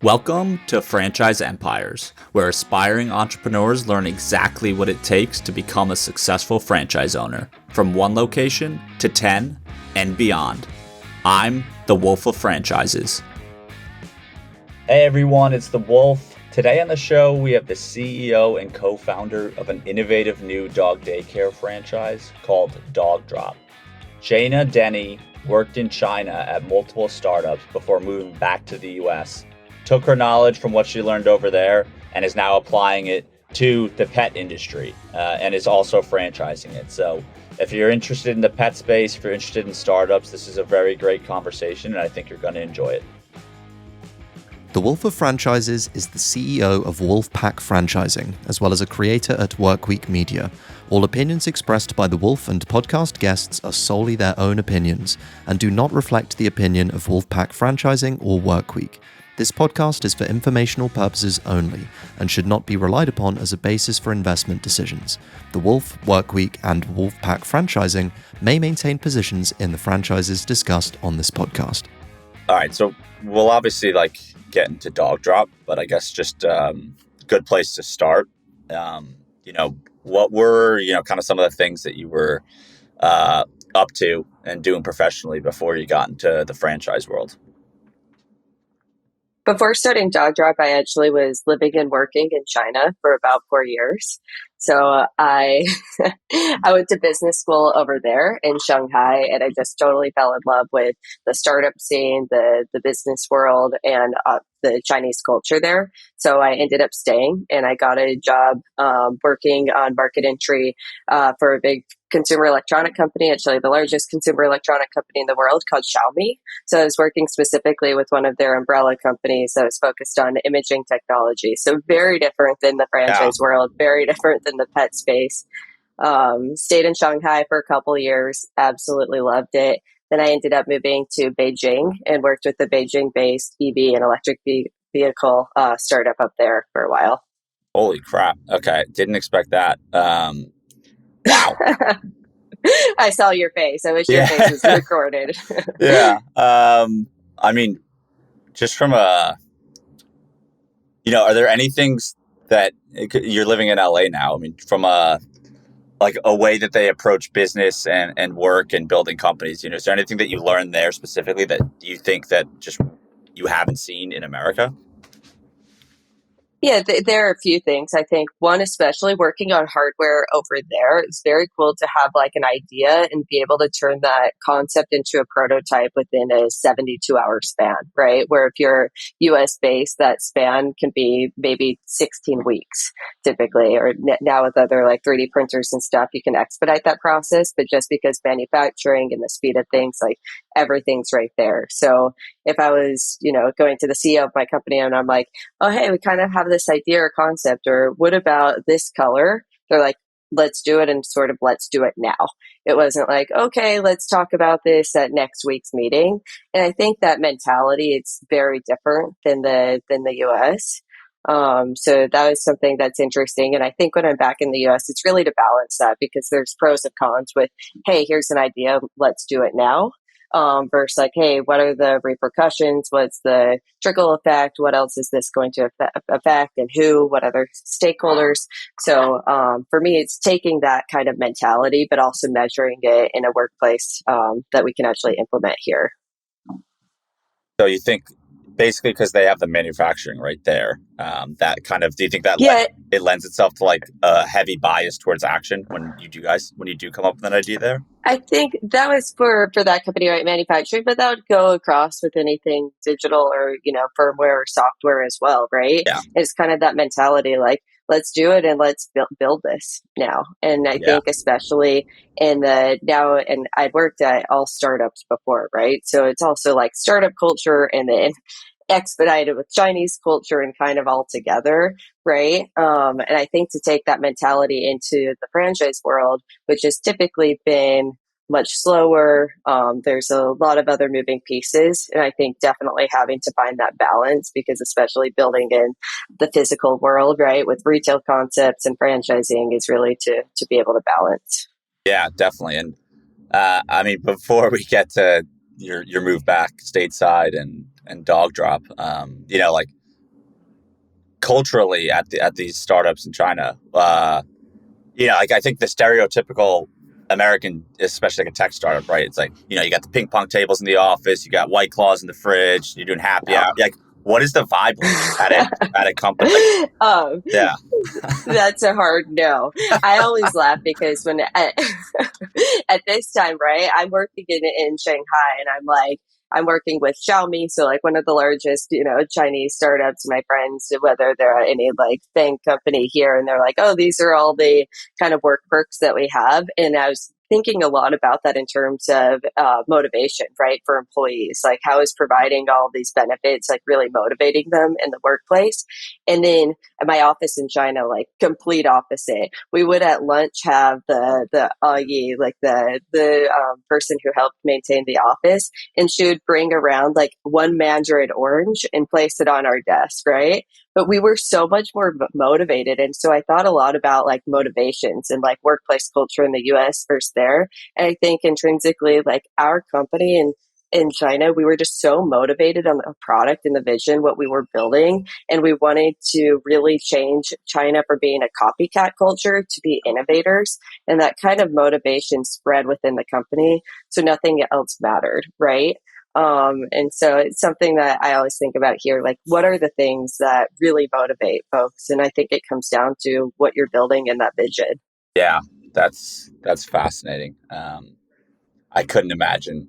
Welcome to Franchise Empires, where aspiring entrepreneurs learn exactly what it takes to become a successful franchise owner, from one location to 10 and beyond. I'm the Wolf of Franchises. Hey everyone, it's the Wolf. Today on the show, we have the CEO and co-founder of an innovative new dog daycare franchise called Dogdrop. Shaina Denny worked in China at multiple startups before moving back to the US. Took her knowledge from what she learned over there and is now applying it to the pet industry and is also franchising it. So if you're interested in the pet space, if you're interested in startups, this is a very great conversation and I think you're going to enjoy it. The Wolf of Franchises is the CEO of Wolfpack Franchising, as well as a creator at Workweek Media. All opinions expressed by the Wolf and podcast guests are solely their own opinions and do not reflect the opinion of Wolfpack Franchising or Workweek. This podcast is for informational purposes only and should not be relied upon as a basis for investment decisions. The Wolf, Workweek, and Wolfpack Franchising may maintain positions in the franchises discussed on this podcast. All right, so we'll obviously get into Dogdrop, but I guess just good place to start. What were kind of some of the things that you were up to and doing professionally before you got into the franchise world? Before starting Dogdrop, I actually was living and working in China for about 4 years. So I I went to business school over there in Shanghai, and I just totally fell in love with the startup scene, the business world, and the Chinese culture there. So I ended up staying, and I got a job working on market entry for a big consumer electronic company, actually the largest consumer electronic company in the world, called Xiaomi. So I was working specifically with one of their umbrella companies that was focused on imaging technology. So very different than the franchise world, very different than the pet space. Stayed in Shanghai for a couple of years, absolutely loved it. Then I ended up moving to Beijing and worked with the Beijing-based EV and electric vehicle startup up there for a while. Holy crap. Okay. Didn't expect that. Wow. I saw your face. I wish your face was recorded. Yeah. I mean, just from are there any things that you're living in LA now? I mean, from a way that they approach business and work and building companies, is there anything that you learned there specifically that you think that just you haven't seen in America? Yeah, there are a few things. I think one, especially working on hardware over there, it's very cool to have an idea and be able to turn that concept into a prototype within a 72-hour span, right? Where if you're US based, that span can be maybe 16 weeks typically, or now with other 3D printers and stuff, you can expedite that process. But just because manufacturing and the speed of things, everything's right there. So if I was, going to the CEO of my company and I'm like, oh, hey, we kind of have this idea or concept, or what about this color? They're like, let's do it, and sort of let's do it now. It wasn't like, okay, let's talk about this at next week's meeting. And I think that mentality, it's very different than the US. So that was something that's interesting. And I think when I'm back in the US, it's really to balance that, because there's pros and cons with, hey, here's an idea, let's do it now. Versus hey, what are the repercussions? What's the trickle effect? What else is this going to affect, and who? What other stakeholders? So for me, it's taking that kind of mentality, but also measuring it in a workplace that we can actually implement here. So you think basically because they have the manufacturing right there, that kind of, do you think that it lends itself to a heavy bias towards action when you do come up with an idea there? I think that was for that company, right? Manufacturing, but that would go across with anything digital or, firmware or software as well, right? Yeah. It's kind of that mentality, let's do it and let's build this now. And I think especially in now, and I've worked at all startups before, right? So it's also startup culture and then expedited with Chinese culture and kind of all together, right? And I think to take that mentality into the franchise world, which has typically been much slower, there's a lot of other moving pieces. And I think definitely having to find that balance, because especially building in the physical world, right, with retail concepts and franchising, is really to be able to balance. Yeah, definitely. And I mean, before we get to your move back stateside and Dogdrop, culturally at these startups in China. Like I think the stereotypical American, especially like a tech startup, right? It's like, you got the ping pong tables in the office, you got White Claws in the fridge, you're doing happy hour. Like, what is the vibe like at a company? Like, um, yeah, that's a hard no. I always laugh because when at this time, right, I'm working in Shanghai, and I'm working with Xiaomi, so like one of the largest, Chinese startups. My friends, whether they're at any like FANG company here, and they're like, oh, these are all the kind of work perks that we have. And I was thinking a lot about that in terms of motivation, right, for employees. Like, how is providing all these benefits like really motivating them in the workplace? And then at my office in China, like complete opposite. We would at lunch have the Yi, like the person who helped maintain the office, and she would bring around like one mandarin orange and place it on our desk, right? But we were so much more motivated, and so I thought a lot about like motivations and like workplace culture in the U.S. versus there. And I think intrinsically, like our company and in China, we were just so motivated on the product and the vision, what we were building, and we wanted to really change China from being a copycat culture to be innovators. And that kind of motivation spread within the company. So nothing else mattered, right? And so it's something that I always think about here, like what are the things that really motivate folks? And I think it comes down to what you're building in that vision. yeah, that's fascinating. I couldn't imagine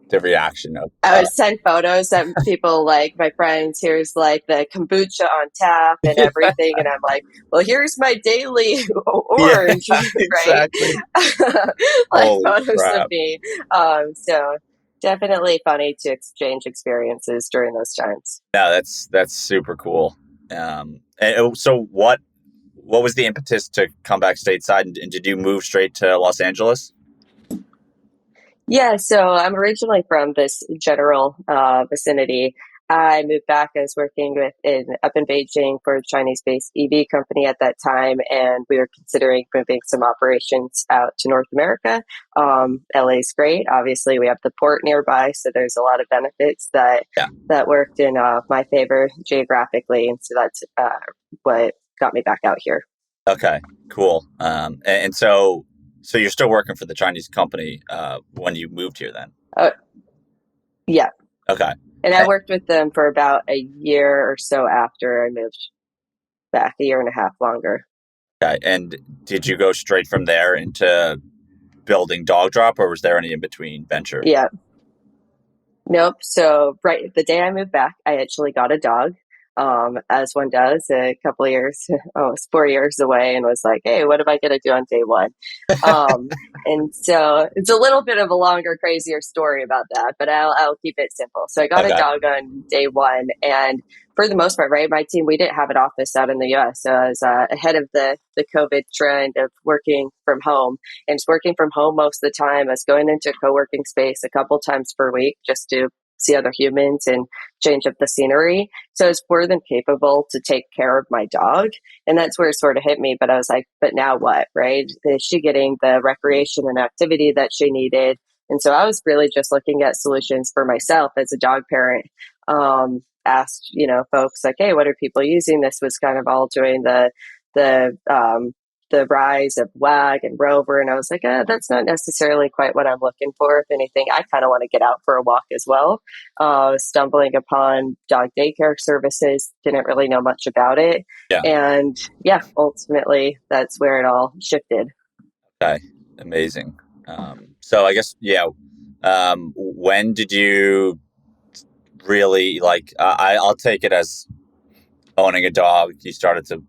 the reaction of. I would send photos that people like my friends, here's like the kombucha on tap and everything. And I'm like, well, here's my daily Yeah, orange, right? exactly. Like Holy photos of crap! me. So definitely funny to exchange experiences during those times. No, that's super cool. And so what was the impetus to come back stateside, and did you move straight to Los Angeles? Yeah, so I'm originally from this general vicinity. I moved back. I was working up in Beijing for a Chinese-based EV company at that time, and we were considering moving some operations out to North America. LA is great. Obviously, we have the port nearby, so there's a lot of benefits Yeah. that worked in my favor geographically, and so that's what got me back out here. Okay, cool. And so you're still working for the Chinese company when you moved here then? Uh, yeah, Okay. and I Eh, worked with them for about a year or so after I moved back, a year and a half longer. Okay. And did you go straight from there into building Dogdrop, or was there any in between venture? Yeah. Nope. So right the day I moved back, I actually got a dog, as one does, a couple of years, almost 4 years away, and was like, hey, what am I going to do on day one? And so it's a little bit of a longer, crazier story about that, but I'll keep it simple. So I got a Okay. dog on day one, and for the most part, right, my team, we didn't have an office out in the US. So I was ahead of the COVID trend of working from home, and just working from home most of the time. I was going into a co-working space a couple times per week just to see other humans and change up the scenery. So I was more than capable to take care of my dog. And that's where it sort of hit me. But I was like, but now what, right? Is she getting the recreation and activity that she needed? And so I was really just looking at solutions for myself as a dog parent. Asked, folks like, hey, what are people using? This was kind of all during the the rise of WAG and Rover. And I was like, that's not necessarily quite what I'm looking for. If anything, I kind of want to get out for a walk as well. Stumbling upon dog daycare services, didn't really know much about it. Yeah. And yeah, ultimately, that's where it all shifted. Okay. Amazing. So I guess, yeah. When did you really like? I'll take it as owning a dog. You started to,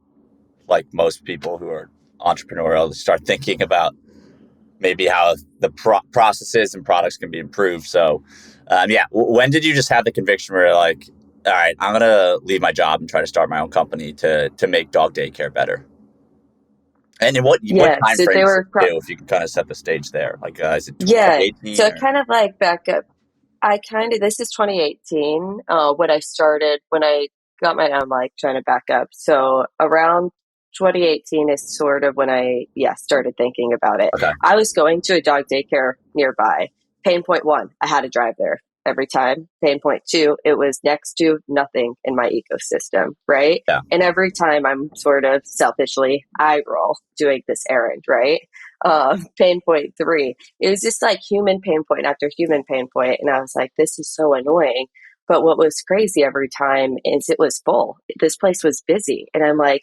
like most people who are entrepreneurial, start thinking about maybe how the processes and products can be improved. So, yeah, when did you just have the conviction where you're like, all right, I'm gonna leave my job and try to start my own company to make dog daycare better? And in what Yeah, time so frame they is it were, too, if you can kind of set the stage there? Like, is it yeah. So 2018 it or? kind of like back up. This is 2018, when I started, when I got I'm like trying to back up. So around 2018 is sort of when started thinking about it. Okay. I was going to a dog daycare nearby. Pain point one, I had to drive there. every time. Pain point two, it was next to nothing in my ecosystem, right? Yeah. And every time I'm sort of selfishly eye roll doing this errand, right? Pain point three, it was just like human pain point after human pain point. And I was like, this is so annoying. But what was crazy every time is it was full. This place was busy. And I'm like,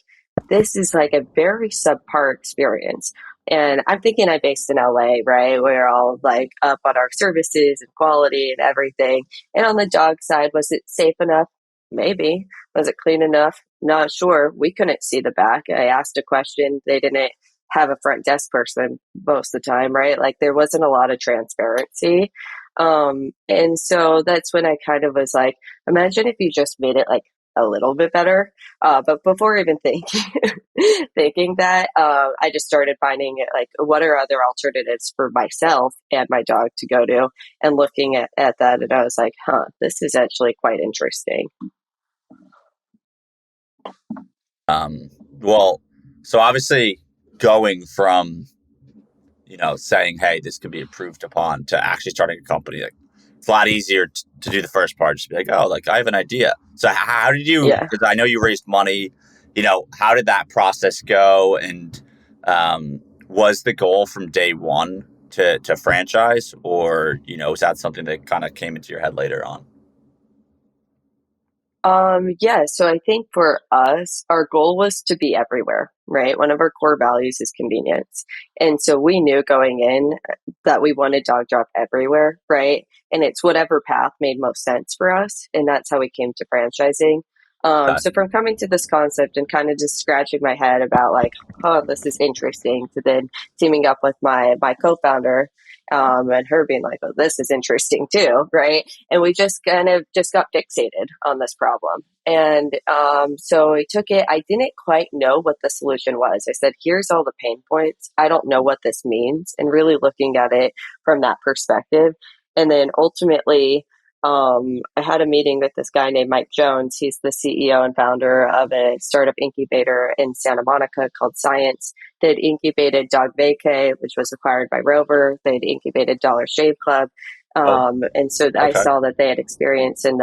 this is like a very subpar experience. And I'm thinking I'm based in LA, right? We're all like up on our services and quality and everything. And on the dog side, was it safe enough? Maybe. Was it clean enough? Not sure. We couldn't see the back. I asked a question. They didn't have a front desk person most of the time, right? Like there wasn't a lot of transparency. And so that's when I kind of was like, imagine if you just made it like a little bit better. But before even thinking that, I just started finding it like, what are other alternatives for myself and my dog to go to, and looking at that. And I was like, this is actually quite interesting. Well, so obviously going from, saying, hey, this could be improved upon to actually starting a company, like it's a lot easier to do the first part. Just be like, oh, like I have an idea. So how did you, Yeah. because I know you raised money, how did that process go? And was the goal from day one to franchise, or, was that something that kind of came into your head later on? Yeah, so I think for us, our goal was to be everywhere, right? One of our core values is convenience. And so we knew going in that we wanted Dogdrop everywhere, right? And it's whatever path made most sense for us. And that's how we came to franchising. So from coming to this concept and kind of just scratching my head about like, oh, this is interesting, to then teaming up with my co-founder, and her being like, oh, this is interesting too, right? And we just kind of just got fixated on this problem. And so I took it. I didn't quite know what the solution was. I said, here's all the pain points. I don't know what this means. And really looking at it from that perspective. And then ultimately, I had a meeting with this guy named Mike Jones. He's the CEO and founder of a startup incubator in Santa Monica called Science. They'd incubated Dog Vacay, which was acquired by Rover. They'd incubated Dollar Shave Club. Oh, And so I okay. saw that they had experience in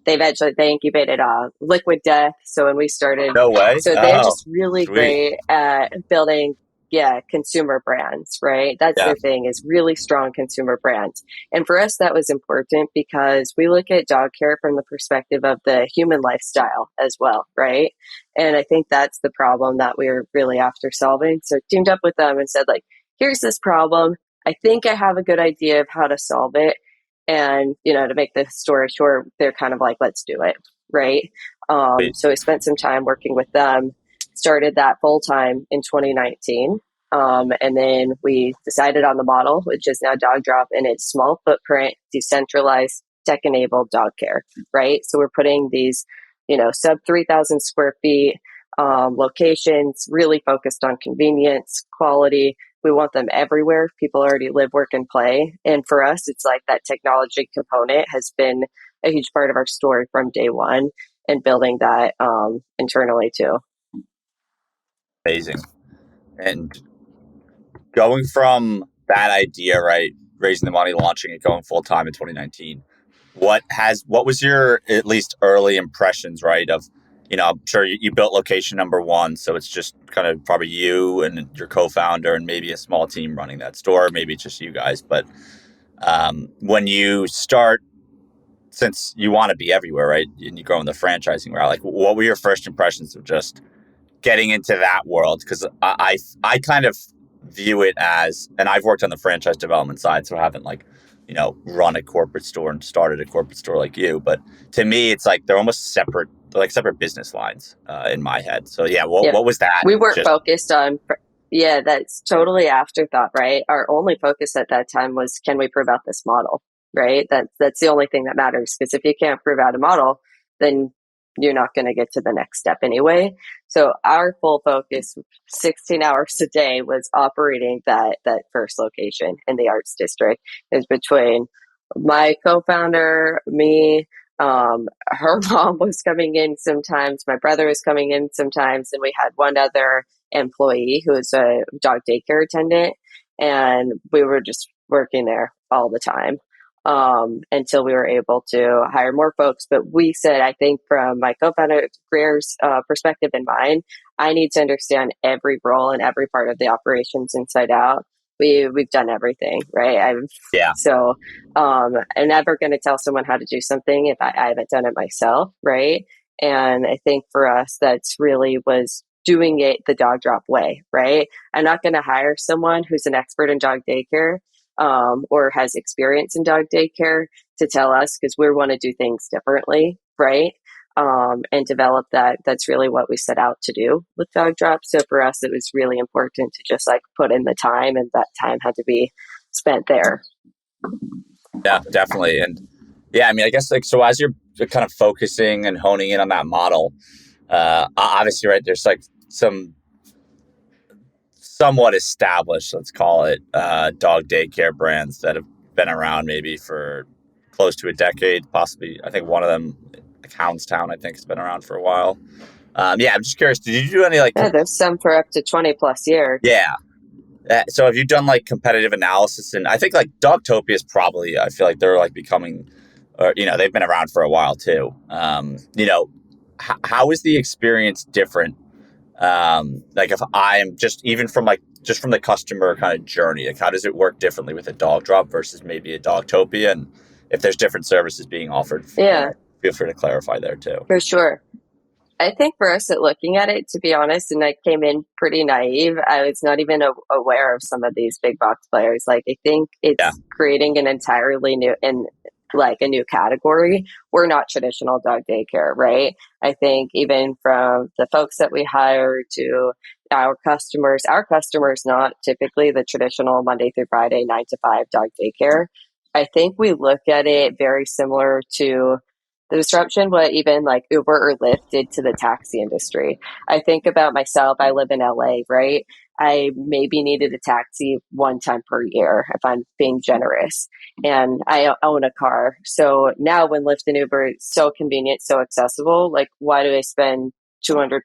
they incubated Liquid Death. So when we started, No way. so they're Oh, just really sweet. great at building, yeah, consumer brands, right? That's Yeah. their thing, is really strong consumer brands. And for us, that was important because we look at dog care from the perspective of the human lifestyle as well, right? And I think that's the problem that we're really after solving. So teamed up with them and said, like, here's this problem. I think I have a good idea of how to solve it. And, to make the story short, they're kind of like, let's do it. Right. Sweet. So I spent some time working with them, started that full time in 2019. And then we decided on the model, which is now Dogdrop, and it's small footprint, decentralized, tech enabled dog care. Right. So we're putting these, sub 3,000 square feet locations, really focused on convenience, quality. We want them everywhere. People already live, work, and play. And for us, it's like that technology component has been a huge part of our story from day one, and building that internally too. Amazing. And going from that idea, right, raising the money, launching it, going full time in 2019, what was your at least early impressions, right, of, I'm sure you built location number one, so it's just kind of probably you and your co-founder and maybe a small team running that store, maybe it's just you guys, but when you start, since you want to be everywhere, right, and you go in the franchising route, like what were your first impressions of just getting into that world? Because I kind of view it as, and I've worked on the franchise development side, so I haven't like, run a corporate store and started a corporate store like you. But to me, it's like they're almost separate, like separate business lines in my head. So yeah, Yeah. what was that? We weren't Just focused on, yeah, that's totally afterthought, right? Our only focus at that time was, can we prove out this model, right? That's the only thing that matters. Because if you can't prove out a model, then you're not going to get to the next step anyway. So our full focus, 16 hours a day, was operating that first location in the arts district. Is between my co-founder, me, her mom was coming in sometimes, my brother was coming in sometimes, and we had one other employee who was a dog daycare attendant, and we were just working there all the time. until we were able to hire more folks. But we said, I think from my co-founder Greer's perspective and mine, I need to understand every role and every part of the operations inside out. We've done everything, right? Yeah. So I'm never going to tell someone how to do something if I haven't done it myself, right? And I think for us, that's really was doing it the Dogdrop way, right? I'm not going to hire someone who's an expert in dog daycare or has experience in dog daycare to tell us, because we want to do things differently, right? And develop that. That's really what we set out to do with Dogdrop. So for us, it was really important to just like put in the time, and that time had to be spent there. Yeah, definitely. And yeah, I mean, I guess like, so as you're kind of focusing and honing in on that model, obviously, right, there's like some somewhat established, let's call it, dog daycare brands that have been around maybe for close to a decade, possibly. I think one of them, like Houndstown, I think has been around for a while. Yeah, I'm just curious. Did you do any like? Yeah, there's some for up to 20 plus years. Yeah. So have you done like competitive analysis? And I think like Dogtopia is probably, I feel like they're like becoming, or they've been around for a while too. How is the experience different? Like if I'm just even from like just from the customer kind of journey, like how does it work differently with a Dogdrop versus maybe a Dogtopia? And if there's different services being offered, Yeah, feel free to clarify there too. for sure. I think for us at looking at it, to be honest, and I came in pretty naive, I was not even aware of some of these big box players. Like, I think Yeah. it's creating an entirely new and like a new category. We're not traditional dog daycare, right? I think even from the folks that we hire to our customers not typically the traditional Monday through Friday, 9 to 5 dog daycare. I think we look at it very similar to the disruption what even like Uber or Lyft did to the taxi industry. I think about myself, I live in LA, right? I maybe needed a taxi one time per year if I'm being generous. And I own a car. So now when Lyft and Uber is so convenient, so accessible, like why do I spend $200+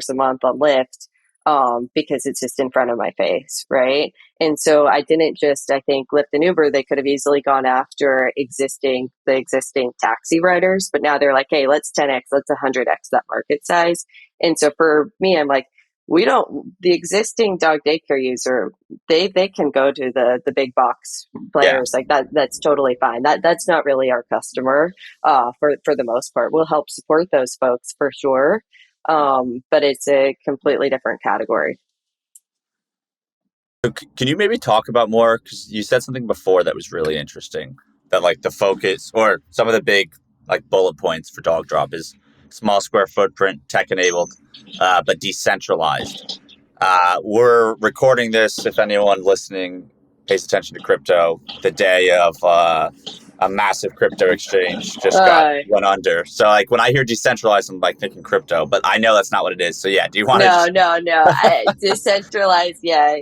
a month on Lyft? Because it's just in front of my face, right? And so I didn't just, I think Lyft and Uber, they could have easily gone after the existing taxi riders, but now they're like, hey, let's 10x, let's 100x that market size. And so for me, I'm like, the existing dog daycare user, they can go to the big box players like that. That's totally fine. That's not really our customer, for the most part. We'll help support those folks for sure. But it's a completely different category. So can you maybe talk about more? Because you said something before that was really interesting. That like the focus or some of the big like bullet points for Dogdrop is small square footprint, tech enabled, but decentralized. We're recording this. If anyone listening pays attention to crypto, the day of a massive crypto exchange just went under. So like when I hear decentralized, I'm like thinking crypto, but I know that's not what it is. So yeah, do you want to? No. Decentralized, yeah.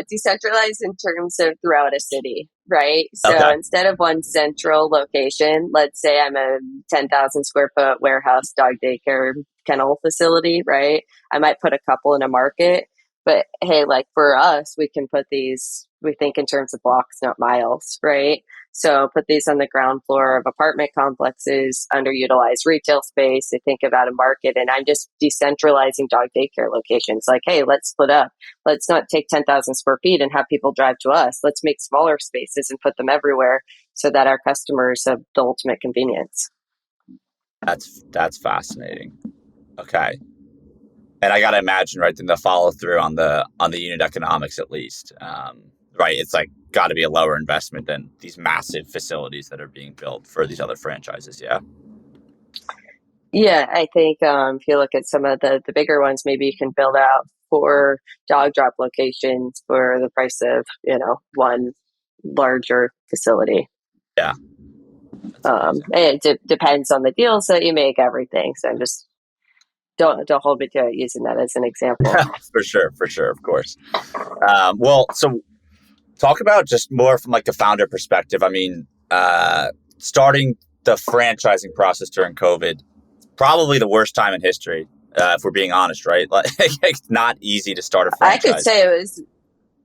Decentralized in terms of throughout a city, right? So Okay. instead of one central location, let's say I'm a 10,000 square foot warehouse dog daycare kennel facility, right? I might put a couple in a market, but hey, like for us, we can put these, we think in terms of blocks, not miles, right? So put these on the ground floor of apartment complexes, underutilized retail space. I think about a market, and I'm just decentralizing dog daycare locations. Like, hey, let's split up. Let's not take 10,000 square feet and have people drive to us. Let's make smaller spaces and put them everywhere so that our customers have the ultimate convenience. That's fascinating. Okay. And I got to imagine, right, then the follow through on the unit economics at least, right? It's like got to be a lower investment than these massive facilities that are being built for these other franchises. Yeah. Yeah, I think if you look at some of the bigger ones, maybe you can build out 4 Dogdrop locations for the price of one larger facility. Yeah. It depends on the deals that you make, everything. So I'm just don't hold me to it using that as an example. For sure, of course. Well, so talk about just more from like the founder perspective. I mean, starting the franchising process during COVID, probably the worst time in history, if we're being honest, right? Like it's not easy to start a I could franchise. say it was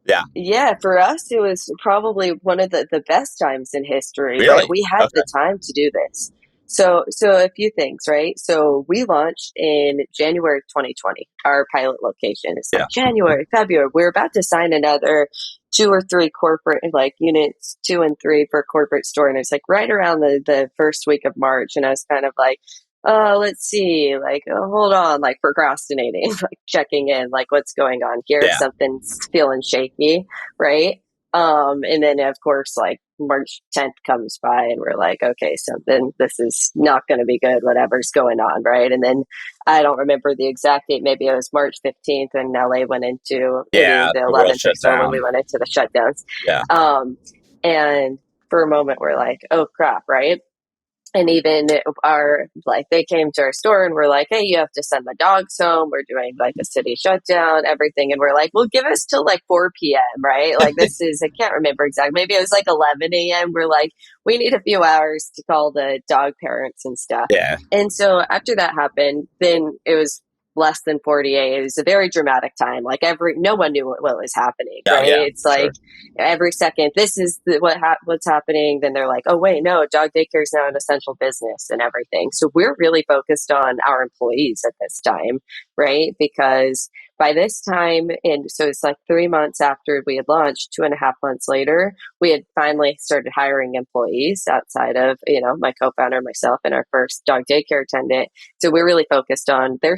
Yeah. Yeah, for us, it was probably one of the best times in history, right? Really? We had Okay. the time to do this. So a few things, right? So we launched in January of 2020, our pilot location. It's like Yeah. January, February. We're about to sign another two or three corporate, like units 2 and 3 for a corporate store. And it's like right around the first week of March. And I was kind of like, let's see, like, hold on, like procrastinating, like checking in, like what's going on here if Yeah. something's feeling shaky, right? And then of course, like March 10th comes by and we're like, okay, this is not going to be good, whatever's going on, right? And then I don't remember the exact date, maybe it was March 15th when LA went into maybe Yeah. the The world 11th or shut so when down. we went into the shutdowns. Yeah. And for a moment, we're like, oh crap, right? And even our, like, they came to our store and we're like, hey, you have to send the dogs home. We're doing like a city shutdown, everything. And we're like, well, give us till like 4 p.m., right? Like, this is, I can't remember exactly. Maybe it was like 11 a.m. We're like, we need a few hours to call the dog parents and stuff. Yeah. And so after that happened, then it was less than 48. It was a very dramatic time. Like, no one knew what was happening, Yeah. right? Yeah. It's Sure. like, every second, this is what's happening. Then they're like, oh wait, no, dog daycare is now an essential business and everything. So we're really focused on our employees at this time, right? Because by this time, and so it's like 3 months after we had launched, 2.5 months later, we had finally started hiring employees outside of, my co-founder, myself, and our first dog daycare attendant. So we're really focused on their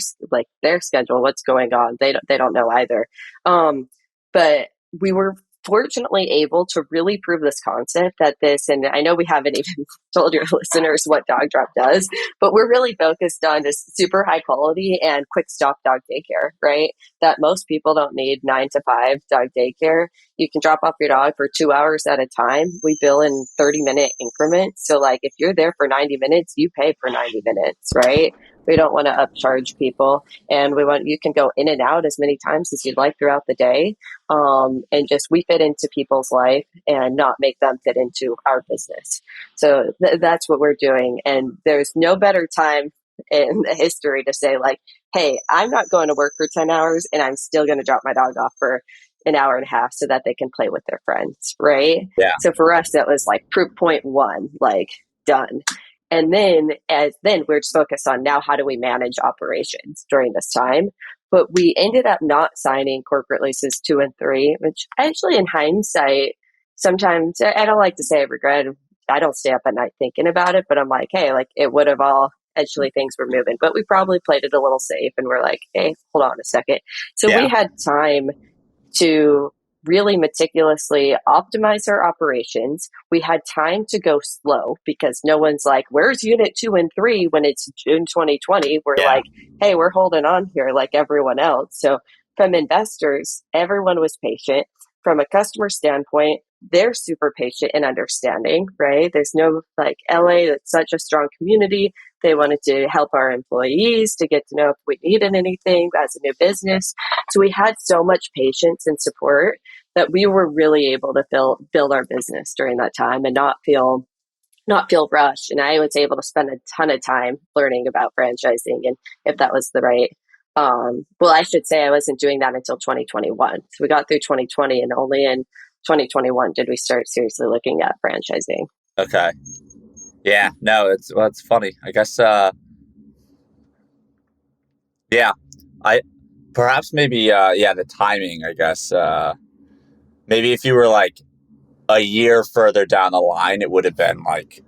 schedule, what's going on. They don't know either. But we were fortunately able to really prove this concept that and I know we haven't even told your listeners what Dogdrop does, but we're really focused on just super high quality and quick stop dog daycare, right? That most people don't need 9 to 5 dog daycare. You can drop off your dog for 2 hours at a time. We bill in 30-minute increments. So like if you're there for 90 minutes, you pay for 90 minutes, right? We don't want to upcharge people, and you can go in and out as many times as you'd like throughout the day, and just we fit into people's life and not make them fit into our business. So that's what we're doing. And there's no better time in the history to say like, hey, I'm not going to work for 10 hours and I'm still going to drop my dog off for an hour and a half so that they can play with their friends. Right. Yeah. So for us, that was like proof point one, like done. And then we're just focused on now how do we manage operations during this time. But we ended up not signing corporate leases 2 and 3, which actually, in hindsight, sometimes I don't like to say I regret. I don't stay up at night thinking about it, but I'm like, hey, like it would have all actually things were moving, but we probably played it a little safe and we're like, hey, hold on a second. So we Yeah. had time to really meticulously optimize our operations. We had time to go slow because no one's like, where's unit 2 and 3 when it's June 2020? We're Yeah. like, hey, we're holding on here like everyone else. So from investors, everyone was patient. From a customer standpoint, they're super patient and understanding, right? There's no like LA, that's such a strong community. They wanted to help our employees to get to know if we needed anything as a new business. So we had so much patience and support that we were really able to build our business during that time and not feel rushed. And I was able to spend a ton of time learning about franchising and if that was the right. Well, I should say I wasn't doing that until 2021. So we got through 2020 and only in 2021 did we start seriously looking at franchising. Okay. Yeah. No, it's funny. I guess. Yeah. I perhaps maybe. Yeah. The timing. I guess. Maybe if you were like a year further down the line, it would have been like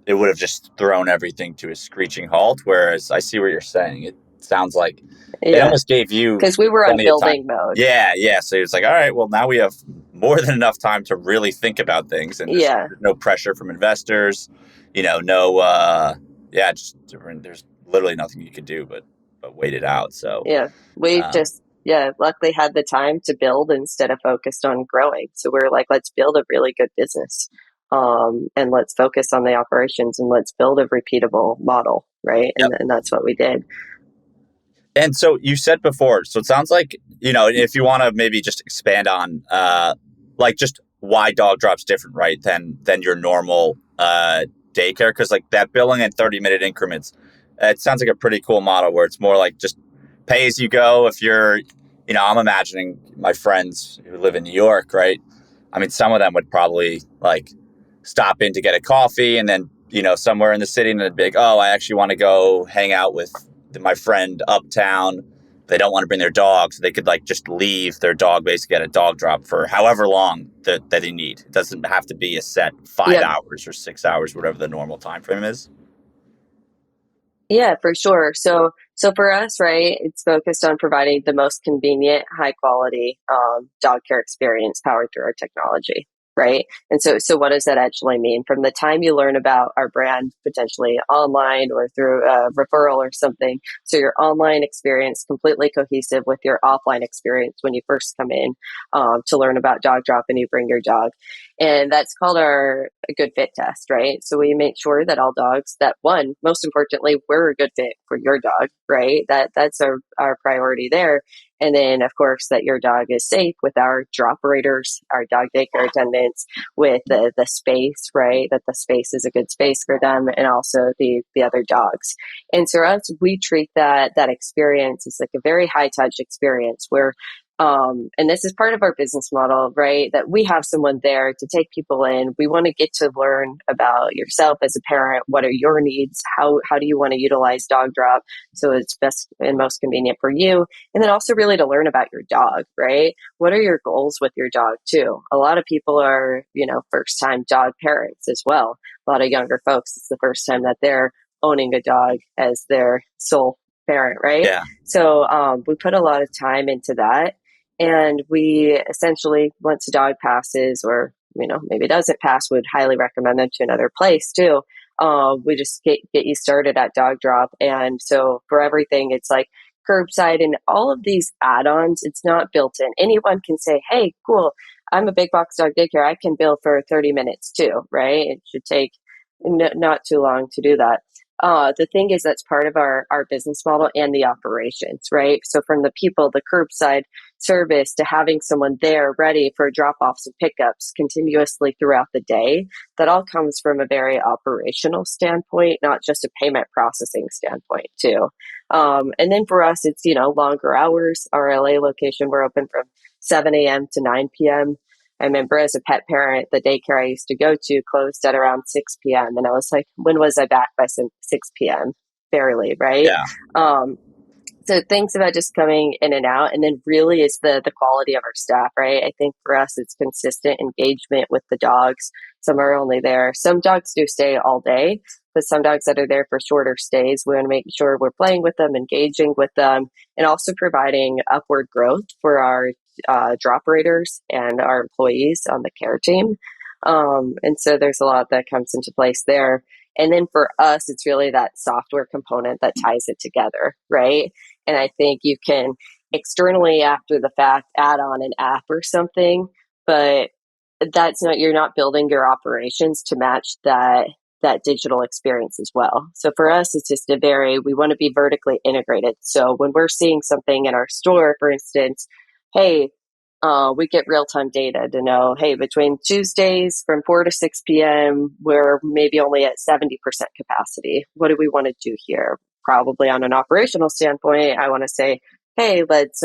it would have just thrown everything to a screeching halt. Whereas I see what you're saying. It sounds like it Yeah, almost gave you because we were on plenty of time. building mode. Yeah, yeah. So it's like, all right, well, now we have more than enough time to really think about things, and there's Yeah, no pressure from investors. No, yeah, just there's literally nothing you could do but wait it out. So, yeah. We um, just, yeah, luckily had the time to build instead of focused on growing. So we're like, let's build a really good business. And let's focus on the operations and let's build a repeatable model, right? yep. And that's what we did. And so you said before, so it sounds like, if you want to maybe just expand on, like just why Dogdrop's different, right, than your normal daycare, because like that billing in 30-minute increments, it sounds like a pretty cool model where it's more like just pay as you go if you're, I'm imagining my friends who live in New York, right? I mean, some of them would probably like stop in to get a coffee and then, somewhere in the city and they'd be like, oh, I actually want to go hang out with my friend uptown. They don't want to bring their dog, so they could like just leave their dog basically at a dog drop for however long that they need. It doesn't have to be a set 5 Yep. hours or 6 hours, whatever the normal time frame is. Yeah, for sure. So for us, right, it's focused on providing the most convenient, high quality dog care experience powered through our technology, right? And so what does that actually mean? From the time you learn about our brand, potentially online or through a referral or something, so your online experience completely cohesive with your offline experience when you first come in to learn about Dogdrop and you bring your dog. And that's called our good fit test, right? So we make sure that all dogs that one, most importantly, we're a good fit for your dog, right? That's our priority there. And then of course that your dog is safe with our droperators, our dog daycare attendants, with the space, right? That the space is a good space for them and also the other dogs. And so us, we treat that experience as like a very high touch experience where and this is part of our business model, right? That we have someone there to take people in. We want to get to learn about yourself as a parent. What are your needs? How do you want to utilize Dogdrop so it's best and most convenient for you? And then also really to learn about your dog, right? What are your goals with your dog too? A lot of people are, first time dog parents as well. A lot of younger folks, it's the first time that they're owning a dog as their sole parent, right? Yeah. So we put a lot of time into that. And we essentially, once a dog passes or, maybe doesn't pass, would highly recommend them to another place too. We just get you started at Dogdrop. And so for everything, it's like curbside and all of these add-ons, it's not built in. Anyone can say, hey, cool, I'm a big box dog daycare. I can bill for 30 minutes too, right? It should take not too long to do that. The thing is that's part of our business model and the operations, right? So from the people, the curbside service to having someone there ready for drop-offs and pickups continuously throughout the day, that all comes from a very operational standpoint, not just a payment processing standpoint too. And then for us, it's, longer hours. Our LA location, we're open from 7 a.m. to 9 p.m. I remember as a pet parent, the daycare I used to go to closed at around 6 p.m. And I was like, when was I back by 6 p.m.? Barely, right? Yeah. So things about just coming in and out. And then really is the quality of our staff, right? I think for us, it's consistent engagement with the dogs. Some are only there. Some dogs do stay all day, but some dogs that are there for shorter stays, we want to make sure we're playing with them, engaging with them, and also providing upward growth for our droperators and our employees on the care team. And so there's a lot that comes into place there. And then for us, it's really that software component that ties it together, right? And I think you can externally after the fact add on an app or something, but you're not building your operations to match that digital experience as well. So for us, it's just we want to be vertically integrated. So when we're seeing something in our store, for instance, hey, we get real-time data to know, hey, between Tuesdays from 4 to 6 p.m., we're maybe only at 70% capacity. What do we want to do here? Probably on an operational standpoint, I want to say, hey, let's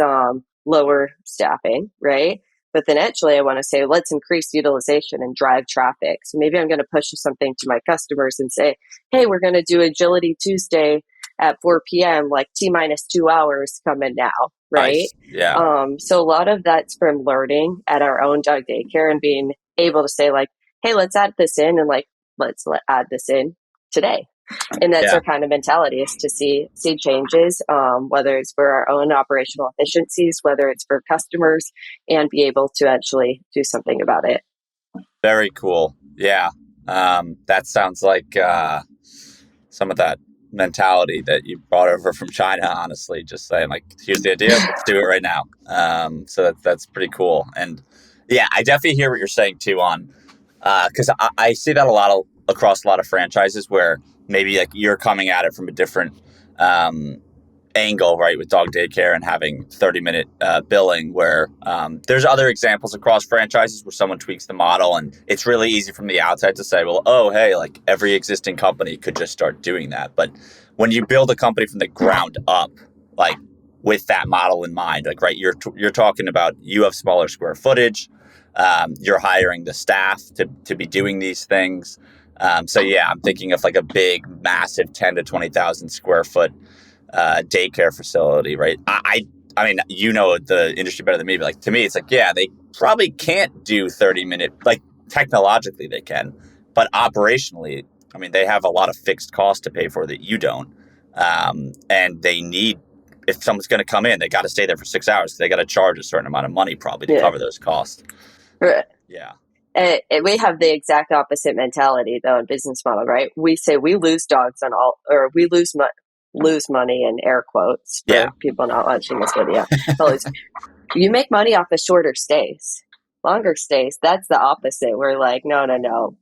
lower staffing, right? But then actually I want to say, let's increase utilization and drive traffic. So maybe I'm going to push something to my customers and say, hey, we're going to do Agility Tuesday at 4 p.m., like T-minus 2 hours, come in now, right? Nice. Yeah. So a lot of that's from learning at our own dog daycare and being able to say like, hey, let's add this in and like, add this in today. And that's Yeah. our kind of mentality, is to see changes, whether it's for our own operational efficiencies, whether it's for customers, and be able to actually do something about it. Very cool. Yeah. That sounds like some of that mentality that you brought over from China, honestly, just saying like, here's the idea, let's do it right now. So that's pretty cool. And yeah, I definitely hear what you're saying too on, because I see that across a lot of franchises where maybe like you're coming at it from a different angle, right, with dog daycare and having 30-minute billing, where there's other examples across franchises where someone tweaks the model and it's really easy from the outside to say, well, oh, hey, like every existing company could just start doing that. But when you build a company from the ground up, like with that model in mind. Like, right, you're talking about you have smaller square footage. You're hiring the staff to be doing these things. So yeah, I'm thinking of like a big, massive 10 to 20,000 square foot daycare facility, right? I mean, you know the industry better than me, but like to me, it's like, yeah, they probably can't do 30-minute, like technologically they can, but operationally, I mean, they have a lot of fixed costs to pay for that you don't. And they need, if someone's going to come in, they got to stay there for 6 hours. They got to charge a certain amount of money probably to Yeah. cover those costs. Right. Yeah. We have the exact opposite mentality though in business model, right? We say we lose dogs on all, or we lose money in air quotes for Yeah. people not watching this video. You make money off of shorter stays. Longer stays, that's the opposite. We're like, no.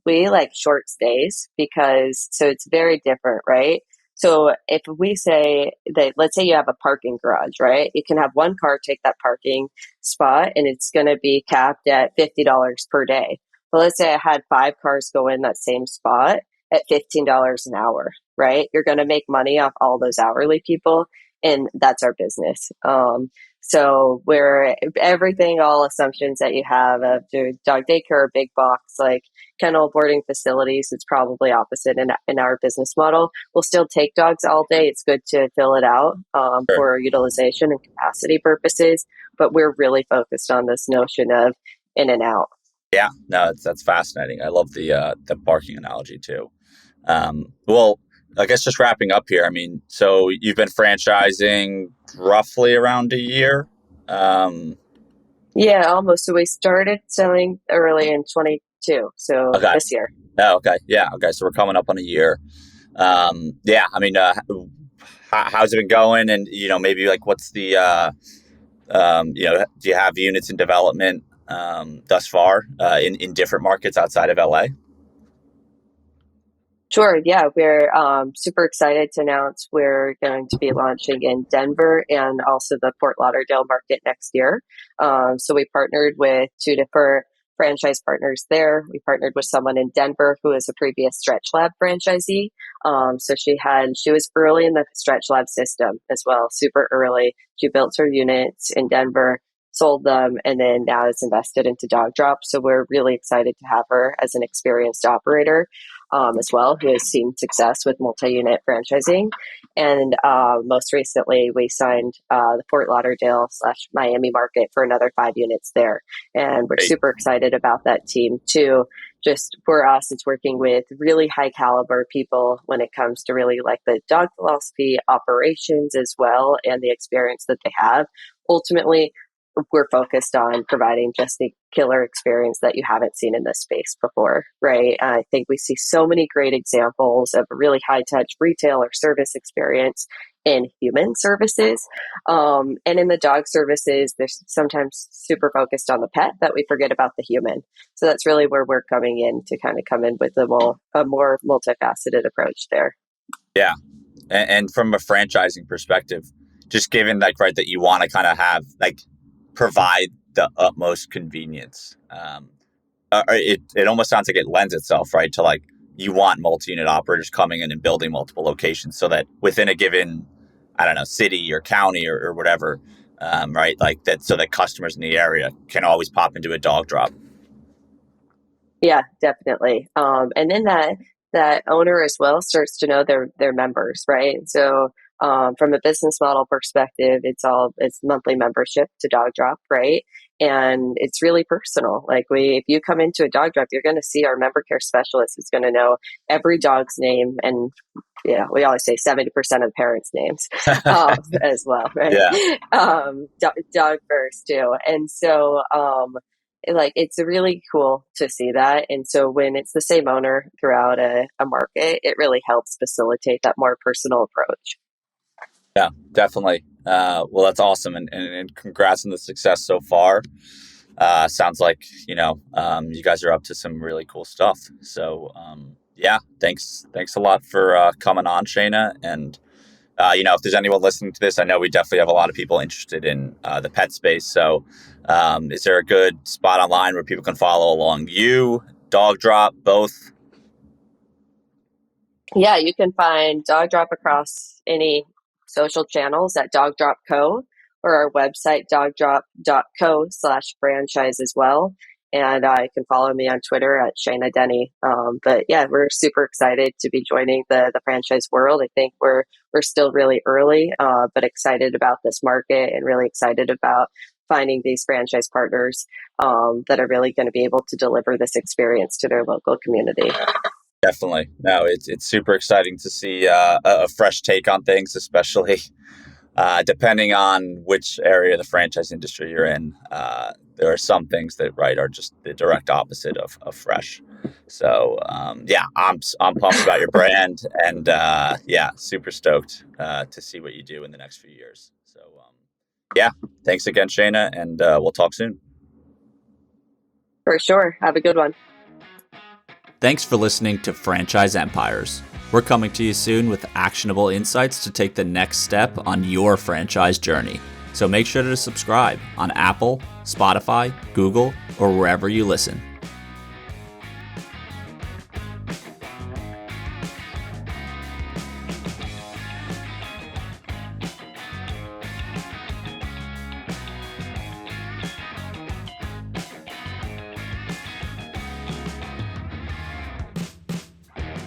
We like short stays because, so it's very different, right? So if we say that, let's say you have a parking garage, right? You can have one car take that parking spot and it's going to be capped at $50 per day. But let's say I had 5 cars go in that same spot at $15 an hour, right? You're going to make money off all those hourly people. And that's our business. So where everything, all assumptions that you have of dog daycare or big box, like kennel boarding facilities, it's probably opposite in our business model. We'll still take dogs all day. It's good to fill it out Sure. for utilization and capacity purposes, but we're really focused on this notion of in and out. Yeah, no, that's fascinating. I love the barking analogy too. Well, I guess just wrapping up here. I mean, so you've been franchising roughly around a year. Um, Yeah, almost. So we started selling early in 22, so okay. this year. Oh, okay. Yeah. Okay. So we're coming up on a year. Yeah. I mean, how's it been going? And maybe like, what's the do you have units in development thus far in different markets outside of LA? Sure. Yeah, we're super excited to announce we're going to be launching in Denver and also the Fort Lauderdale market next year. So we partnered with 2 different franchise partners there. We partnered with someone in Denver who is a previous Stretch Lab franchisee. So she was early in the Stretch Lab system as well, super early. She built her units in Denver, sold them, and then now is invested into Dogdrop. So we're really excited to have her as an experienced operator as well, who has seen success with multi-unit franchising. And most recently, we signed the Fort Lauderdale / Miami market for another 5 units there. And we're super excited about that team too. Just for us, it's working with really high caliber people when it comes to really like the dog philosophy operations as well and the experience that they have. Ultimately, we're focused on providing just the killer experience that you haven't seen in this space before, right? I think we see so many great examples of a really high touch retail or service experience in human services. And in the dog services, they're sometimes super focused on the pet that we forget about the human. So that's really where we're coming in to kind of come in with a more multifaceted approach there. Yeah. And from a franchising perspective, just given like, right, that you want to kind of have like provide the utmost convenience. It almost sounds like it lends itself, right, to like you want multi-unit operators coming in and building multiple locations so that within a given, I don't know, city or county or whatever, right, like that, so that customers in the area can always pop into a Dogdrop. Yeah, definitely. And then that owner as well starts to know their members, right? So from a business model perspective, it's monthly membership to Dogdrop, right? And it's really personal. Like if you come into a Dogdrop, you're going to see our member care specialist is going to know every dog's name, and we always say 70% of the parents' names as well, right? Yeah. Dog first too, and so. It's really cool to see that. And so when it's the same owner throughout a market, it really helps facilitate that more personal approach. Yeah, definitely. Well, that's awesome. And congrats on the success so far. Sounds like, you guys are up to some really cool stuff. So, yeah, thanks a lot for coming on, Shaina. And, if there's anyone listening to this, I know we definitely have a lot of people interested in the pet space. So, is there a good spot online where people can follow along you, Dogdrop, both? Yeah, you can find Dogdrop across any social channels at Dogdrop Co. or our website, dogdrop.co/franchise as well. And you can follow me on Twitter at Shaina Denny. But yeah, we're super excited to be joining the franchise world. I think we're still really early, but excited about this market and really excited about finding these franchise partners that are really going to be able to deliver this experience to their local community. Definitely. No, it's super exciting to see a fresh take on things, especially depending on which area of the franchise industry you're in. There are some things that are just the direct opposite of fresh. So yeah, I'm pumped about your brand, and yeah, super stoked to see what you do in the next few years. So yeah, thanks again, Shaina, and we'll talk soon. For sure. Have a good one. Thanks for listening to Franchise Empires. We're coming to you soon with actionable insights to take the next step on your franchise journey. So make sure to subscribe on Apple, Spotify, Google, or wherever you listen.